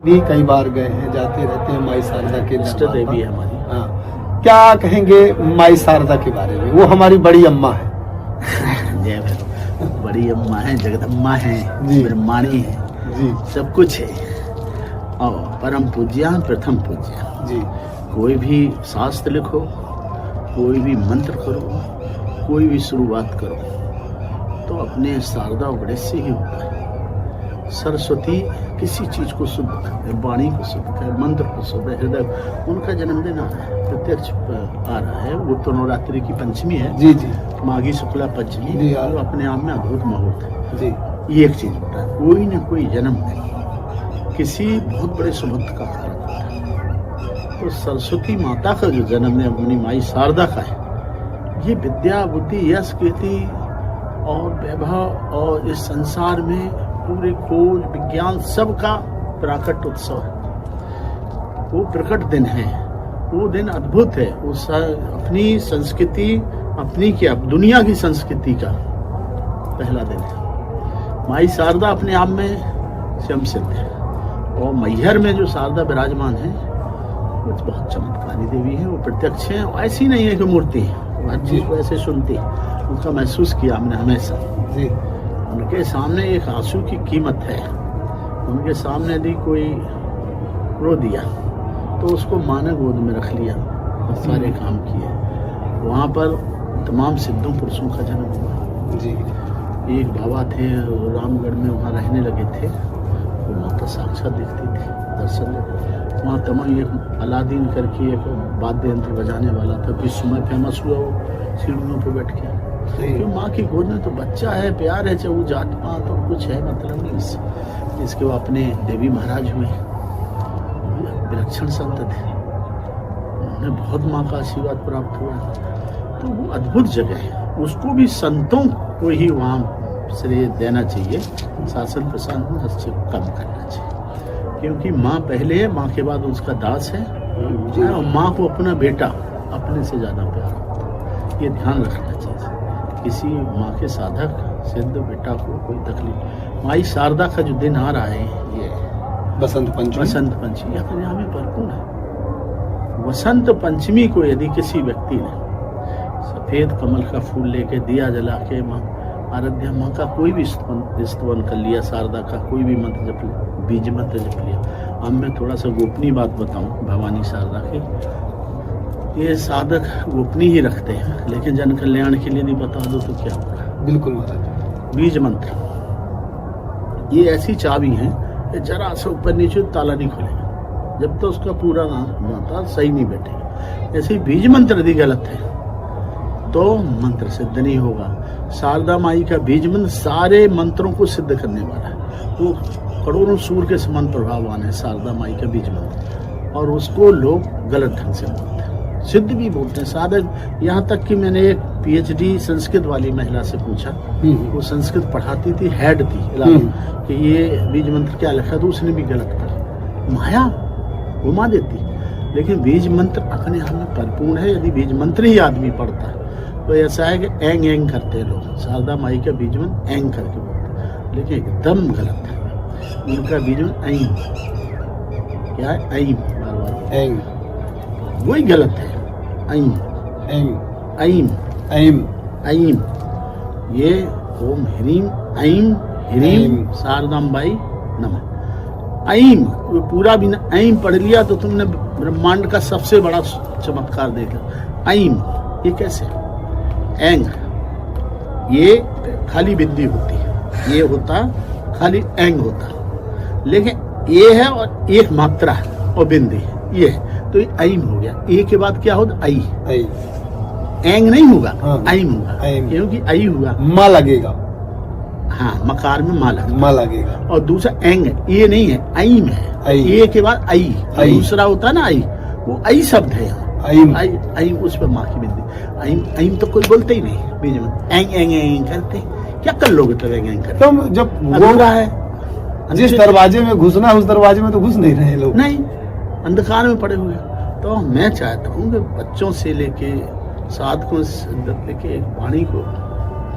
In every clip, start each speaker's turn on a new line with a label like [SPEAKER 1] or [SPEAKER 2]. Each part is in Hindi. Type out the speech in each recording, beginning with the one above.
[SPEAKER 1] भी कई बार गए हैं, जाते रहते हैं माई शारदा के
[SPEAKER 2] इष्ट देवी है हमारी।
[SPEAKER 1] हाँ, क्या कहेंगे माई शारदा के बारे में? वो हमारी बड़ी अम्मा है।
[SPEAKER 2] जय भैरव। बड़ी अम्मा है, जगदम्मा है,
[SPEAKER 1] जी।
[SPEAKER 2] ब्रह्माणी है,
[SPEAKER 1] जी
[SPEAKER 2] सब कुछ है। और परम पूज्या, प्रथम पूज्या।
[SPEAKER 1] जी
[SPEAKER 2] कोई भी शास्त्र लिखो, कोई भी मंत्र करो, कोई भी शुरुआत करो, तो अपने शारदा बड़े से ही होता है। सरस्वती किसी चीज को शुभ करे, वाणी को शुभ करे, मंत्र को शुभ है, हृदय। उनका जन्मदिन आ रहा है, प्रत्यक्ष आ रहा है। वो तो नवरात्रि की पंचमी है।
[SPEAKER 1] जी जी
[SPEAKER 2] माघी शुक्ला पंचमी,
[SPEAKER 1] जी,
[SPEAKER 2] जो अपने आप में अद्भुत मुहूर्त है।
[SPEAKER 1] जी
[SPEAKER 2] ये एक चीज होता है, कोई न कोई जन्मदिन किसी बहुत बड़े सुबंध का कारण होता है। तो सरस्वती माता का जो जन्मदिन अपनी माई शारदा का है, ये विद्या, बुद्धि, यश, कीर्ति और वैभव और इस संसार में पूरे खोज विज्ञान सबका प्राकट उत्सव है। वो प्रकट दिन है, वो दिन अद्भुत है। उस अपनी संस्कृति, अपनी क्या दुनिया की संस्कृति का पहला दिन है। माई शारदा अपने आप में स्वयं सिद्ध है। और मैहर में जो शारदा विराजमान है, वो बहुत चमत्कारी देवी है। वो प्रत्यक्ष है, ऐसी नहीं है कि मूर्ति है, हर चीज को ऐसे सुनती है। उनका महसूस किया हमने हमेशा।
[SPEAKER 1] जी
[SPEAKER 2] उनके सामने एक आंसू की कीमत है। उनके सामने यदि कोई रो दिया तो उसको मां ने गोद में रख लिया और सारे काम किए। वहाँ पर तमाम सिद्धों पुरुषों का जन्म हुआ।
[SPEAKER 1] जी
[SPEAKER 2] एक बाबा थे, रामगढ़ में वहाँ रहने लगे थे। वो माता साक्षात दिखती थी, दर्शन देते। वहाँ तमाम एक अलादीन करके एक वाद्य यंत्र बजाने वाला था, विश्व में फेमस हुआ। वो सीढ़ियों पे बैठ के, क्योंकि माँ की गोद में तो बच्चा है, प्यार है, चाहे वो जात पात और कुछ है मतलब नहीं इससे। इसके वो अपने देवी महाराज हुए, विलक्षण संत थे, उन्हें बहुत माँ का आशीर्वाद प्राप्त हुआ। तो वो अद्भुत जगह है, उसको भी संतों को ही वहाँ श्रेय देना चाहिए। शासन प्रशासन में हस्तक्षेप कम करना चाहिए, क्योंकि माँ पहले है, माँ के बाद उसका दास है। और माँ को अपना बेटा अपने से ज्यादा प्यार होता है, ये ध्यान रखना चाहिए। किसी माँ के साधक सिद्ध बेटा को कोई तकलीफ। माई शारदा का जो दिन आ रहा है, ये
[SPEAKER 1] बसंत पंचमी।
[SPEAKER 2] बसंत पंचमी अपने यहाँ में भरपूर है। वसंत पंचमी को यदि किसी व्यक्ति ने सफेद कमल का फूल लेके दिया जला के माँ आराध्या माँ का कोई भी स्तवन कर लिया, शारदा का कोई भी मंत्र जप लिया, बीज मंत्र जप लिया। अब मैं थोड़ा सा गोपनीय बात बताऊं भवानी शारदा की। ये साधक गोपनीय ही रखते हैं, लेकिन जन कल्याण के लिए नहीं बता दो तो क्या होगा।
[SPEAKER 1] बिल्कुल महाराज।
[SPEAKER 2] बीज मंत्र ये ऐसी चाबी है कि जरा से ऊपर नीचे ताला नहीं खुलेगा जब तक उसका पूरा नाता सही नहीं बैठेगा। ऐसे बीज मंत्र यदि गलत है तो मंत्र सिद्ध नहीं होगा। शारदा माई का बीज मंत्र सारे मंत्रों को सिद्ध करने वाला है। वो करोड़ों सूर्य के समान प्रभाववान है शारदा माई का बीज मंत्र, और उसको लोग गलत ढंग से बोलते हैं, सिद्ध भी बोलते हैं साधक। यहाँ तक कि मैंने एक PhD संस्कृत वाली महिला से पूछा, वो संस्कृत पढ़ाती थी, हेड थी कि ये बीज मंत्र क्या लिखा, तो उसने भी गलत पढ़ा। माया घुमा देती। लेकिन बीज मंत्र अपने आप में परिपूर्ण है। यदि बीज मंत्र ही आदमी पढ़ता है तो ऐसा है कि एंग एंग करते हैं लोग। शारदा माई का बीज मंत्र एंग करके बोलते हैं, लेकिन एकदम गलत है। उनका बीज मंत्र ऐं, क्या है, ऐं, बार बार
[SPEAKER 1] एंग,
[SPEAKER 2] वही गलत है। ऐं
[SPEAKER 1] एंग,
[SPEAKER 2] ऐं
[SPEAKER 1] ऐम,
[SPEAKER 2] ऐं, ये ओम ह्रीम ऐं ह्रीम शारदाम्बाई नमः। ऐं, वो पूरा भी ऐं पढ़ लिया तो तुमने ब्रह्मांड का सबसे बड़ा चमत्कार देखा। ऐं ये कैसे? एंग ये खाली बिंदी होती है, ये होता खाली एंग होता, लेकिन ये है और एक मात्रा और बिंदी है, ये है, तो ये ऐम हो गया। ए के बाद क्या होगा? आई। एंग नहीं होगा, ऐम होगा, क्योंकि आई हुआ,
[SPEAKER 1] माँ लगेगा।
[SPEAKER 2] हाँ, मकार में माँ लगेगा,
[SPEAKER 1] माँ लगेगा।
[SPEAKER 2] और दूसरा एंग ये नहीं है, ऐम है। ए के बाद आई, दूसरा होता है ना आई, वो आई शब्द है यहाँ। आई उस पर माँ की बिंदी। ऐम तो कोई बोलते ही नहीं बीज में। एंग एंग एंग करते क्या कर लोगे तो एंग एंग करते।
[SPEAKER 1] तो जब
[SPEAKER 2] वो रहा है
[SPEAKER 1] जिस दरवाजे में घुसना, उस दरवाजे में तो घुस नहीं रहे लोग,
[SPEAKER 2] नहीं, अंधकार में पड़े हुए। तो मैं चाहता हूँ कि बच्चों से लेके साधकों से लेके वाणी को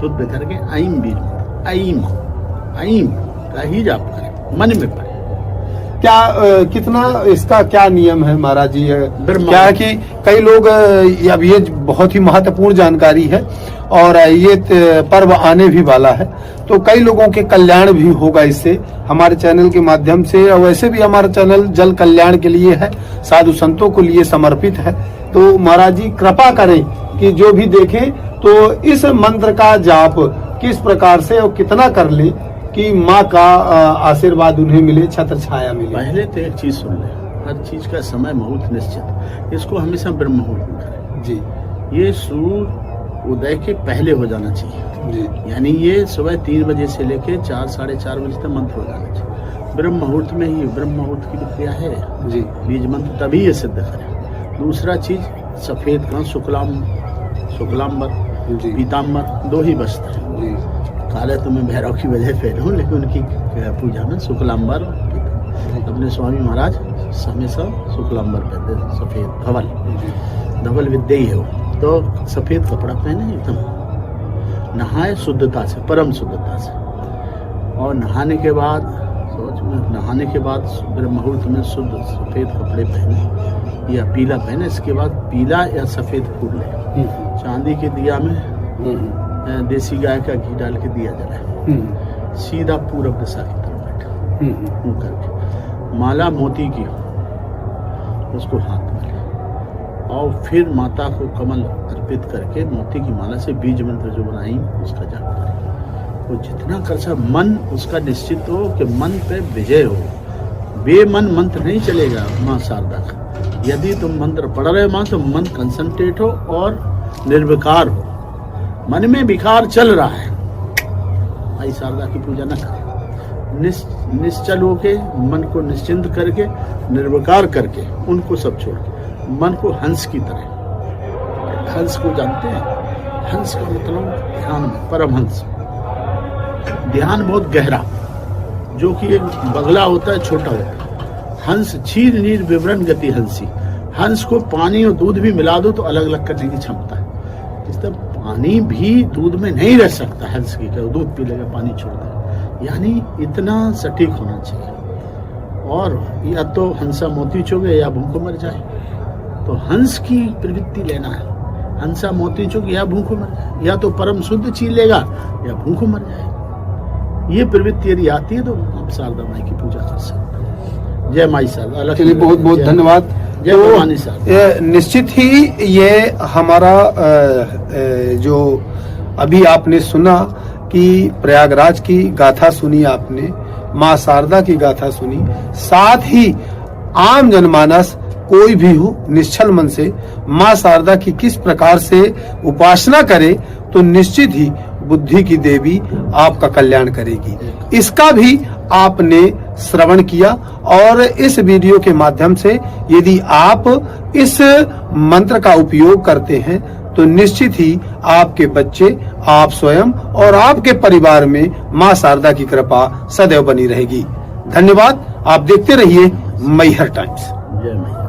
[SPEAKER 2] शुद्ध करके ऐम बीज, ऐम ऐम का ही जाप करें, मन में पड़े।
[SPEAKER 1] क्या कितना इसका क्या नियम है महाराज जी?
[SPEAKER 2] ब्रह्मा।
[SPEAKER 1] क्या है कि कई लोग अब ये बहुत ही महत्वपूर्ण जानकारी है और ये पर्व आने भी वाला है, तो कई लोगों के कल्याण भी होगा इससे हमारे चैनल के माध्यम से। और वैसे भी हमारा चैनल जल कल्याण के लिए है, साधु संतों के लिए समर्पित है। तो महाराज जी कृपा करें कि जो भी देखे तो इस मंत्र का जाप किस प्रकार से और कितना कर ले कि माँ का आशीर्वाद उन्हें मिले, छत्र छाया मिले।
[SPEAKER 2] पहले तो एक चीज सुन ले, हर चीज का समय मुहूर्त निश्चित, इसको हमेशा ब्रह्म मुहूर्त में करें
[SPEAKER 1] जी।
[SPEAKER 2] ये सूर्य उदय के पहले हो जाना चाहिए
[SPEAKER 1] जी।
[SPEAKER 2] यानी ये सुबह 3 बजे से लेके 4 साढ़े 4 बजे तक मंत्र हो जाना चाहिए। ब्रह्म मुहूर्त में ही ब्रह्म मुहूर्त की क्रिया है
[SPEAKER 1] जी।
[SPEAKER 2] बीज मंत्र तभी ये सिद्ध करे। दूसरा चीज सफेद का शुक्लांबर
[SPEAKER 1] जी।
[SPEAKER 2] पीताम्बर 2 ही बचते हैं।
[SPEAKER 1] जी।
[SPEAKER 2] काले तो मैं भैरव की वजह से हूँ, लेकिन उनकी पूजा में शुक्लांबर अपने स्वामी महाराज हमेशा शुक्लांबर पहनते, सफेद धवल धवल विद्या ही है वो। तो सफेद कपड़ा पहने एकदम, नहाए शुद्धता से, परम शुद्धता से, और नहाने के बाद नहाने के बाद ब्रह्म मुहूर्त में शुद्ध सफेद कपड़े पहने या पीला पहने। इसके बाद पीला या सफेद फूल ले, चांदी के दिया में देसी गाय का घी डाल के दिया जलाए, सीधा पूरब दिशा की तरफ बैठे मुंह करके, माला मोती की उसको हाथ में ले, और फिर माता को कमल अर्पित करके मोती की माला से बीज मंत्र जो बनाई उसका जाप करें। तो जितना कर सके मन उसका निश्चित हो कि मन पे विजय हो। बेमन मंत्र नहीं चलेगा माँ शारदा का। यदि तुम मंत्र पढ़ रहे हो माँ, तो मन कंसंट्रेट हो और निर्विकार हो। मन में विकार चल रहा है, माई शारदा की पूजा न करें। निश्चल होके, मन को निश्चिंत करके, निर्विकार करके, उनको सब छोड़ के मन को हंस की तरह, हंस को जानते हैं, हंस का मतलब ध्यान, परमहंस। ध्यान बहुत गहरा, जो कि एक बगला होता है, छोटा होता है। हंस क्षीर नीर विवरण गति हंसी। हंस को पानी और दूध भी मिला दो तो अलग अलग करने की क्षमता है। इस तरह पानी भी दूध में नहीं रह सकता। हंस की क्या दूध पी लेगा, पानी छोड़ देगा, यानी इतना सटीक होना चाहिए। और या तो हंसा मोती चुगे या भूखों मर जाए। तो हंस की प्रवृत्ति लेना है, हंसा मोती चुग या भूखों मर जाए, या तो परम शुद्ध चीज लेगा या भूखों मर जाए। ये प्रवृत्ति यदि आती है तो आप शारदा माई की पूजा कर सकते हैं। जय माई शारदा।
[SPEAKER 1] चलिए बहुत बहुत धन्यवाद।
[SPEAKER 2] जय भवानी शारदा।
[SPEAKER 1] निश्चित ही ये हमारा जो अभी आपने सुना कि प्रयागराज की गाथा सुनी आपने, माँ शारदा की गाथा सुनी, साथ ही आम जनमानस कोई भी हो निश्चल मन से माँ शारदा की किस प्रकार से उपासना करे तो निश्चित ही बुद्धि की देवी आपका कल्याण करेगी। इसका भी आपने श्रवण किया और इस वीडियो के माध्यम से यदि आप इस मंत्र का उपयोग करते हैं तो निश्चित ही आपके बच्चे, आप स्वयं और आपके परिवार में माँ शारदा की कृपा सदैव बनी रहेगी। धन्यवाद। आप देखते रहिए मैहर टाइम्स।
[SPEAKER 2] जय मैया।